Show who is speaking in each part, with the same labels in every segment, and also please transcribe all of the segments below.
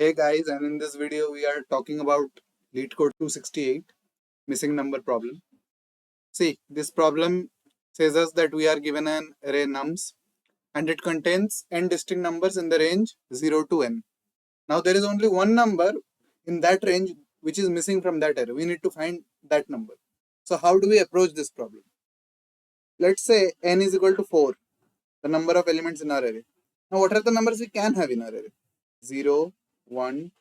Speaker 1: Hey guys, and in this video we are talking about Leetcode 268 missing number problem. See, this problem says us that we are given an array nums and it contains n distinct numbers in the range 0 to n. Now there is only one number in that range which is missing from that array. We need to find that number. So how do we approach this problem? Let's say n is equal to 4, the number of elements in our array. Now what are the numbers we can have in our array? 0, 1,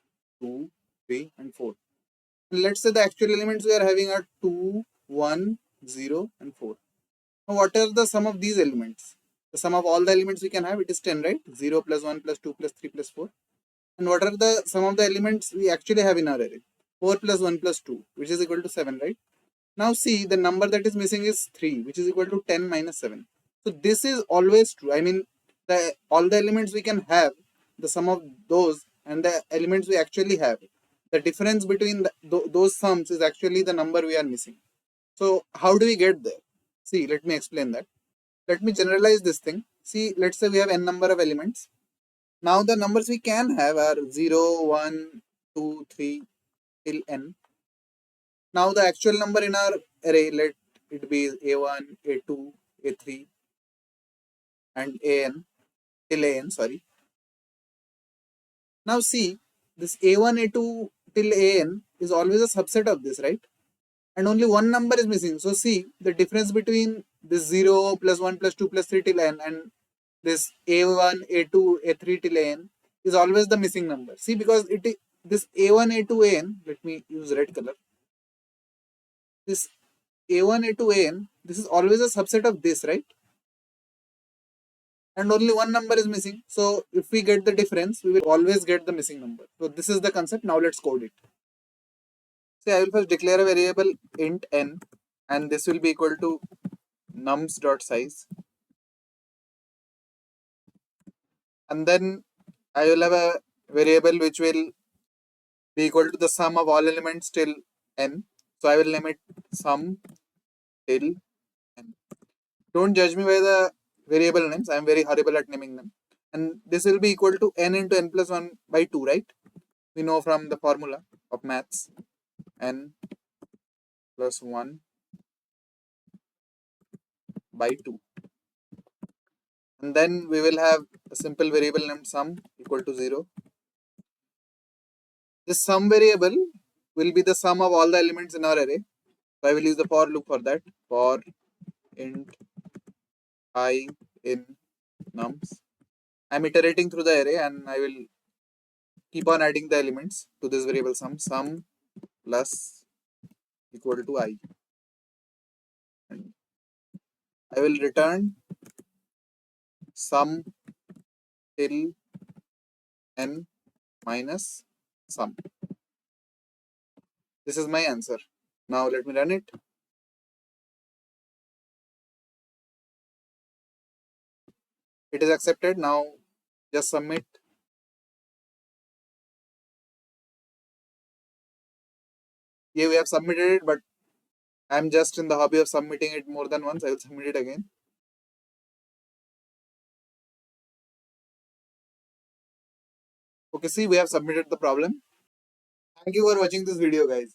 Speaker 1: 2, 3 and 4. Let's say the actual elements we are having are 2, 1, 0 and 4. Now what are the sum of these elements? The sum of all the elements we can have, it is 10, right? 0 plus 1 plus 2 plus 3 plus 4. And what are the sum of the elements we actually have in our array? 4 plus 1 plus 2, which is equal to 7, right? Now see, the number that is missing is 3, which is equal to 10 minus 7. So this is always true. I mean, all the elements we can have, the sum of those and the elements we actually have, the difference between those sums is actually the number we are missing. So how do we get there? See, let me explain that. Let me generalize this thing. See, let's say we have n number of elements. Now the numbers we can have are 0, 1, 2, 3 till n. Now the actual number in our array, let it be a1, a2, a3 and an till an, sorry. Now see, this a1, a2 till an is always a subset of this, right? And only one number is missing. So see, the difference between this 0 plus 1 plus 2 plus 3 till n and this a1, a2, a3 till an is always the missing number. See, because this a1, a2, an, let me use red color. This a1, a2, an, this is always a subset of this, right? And only one number is missing. So if we get the difference, we will always get the missing number. So this is the concept. Now let's code it. So I will first declare a variable int n, and this will be equal to nums.size. And then I will have a variable which will be equal to the sum of all elements till n. So I will name it sum till n. Don't judge me by the variable names. I am very horrible at naming them. And this will be equal to n into n plus 1 by 2, right? We know from the formula of maths, n plus 1 by 2. And then we will have a simple variable named sum equal to 0. This sum variable will be the sum of all the elements in our array. So I will use the for loop for that. For int I in nums. I'm iterating through the array and I will keep on adding the elements to this variable sum. Sum plus equal to I. And I will return sum till n minus sum. This is my answer. Now let me run it. It is accepted. Now just submit. Yeah, we have submitted it, but I'm just in the hobby of submitting it more than once. I will submit it again. Okay, see, we have submitted the problem. Thank you for watching this video, guys.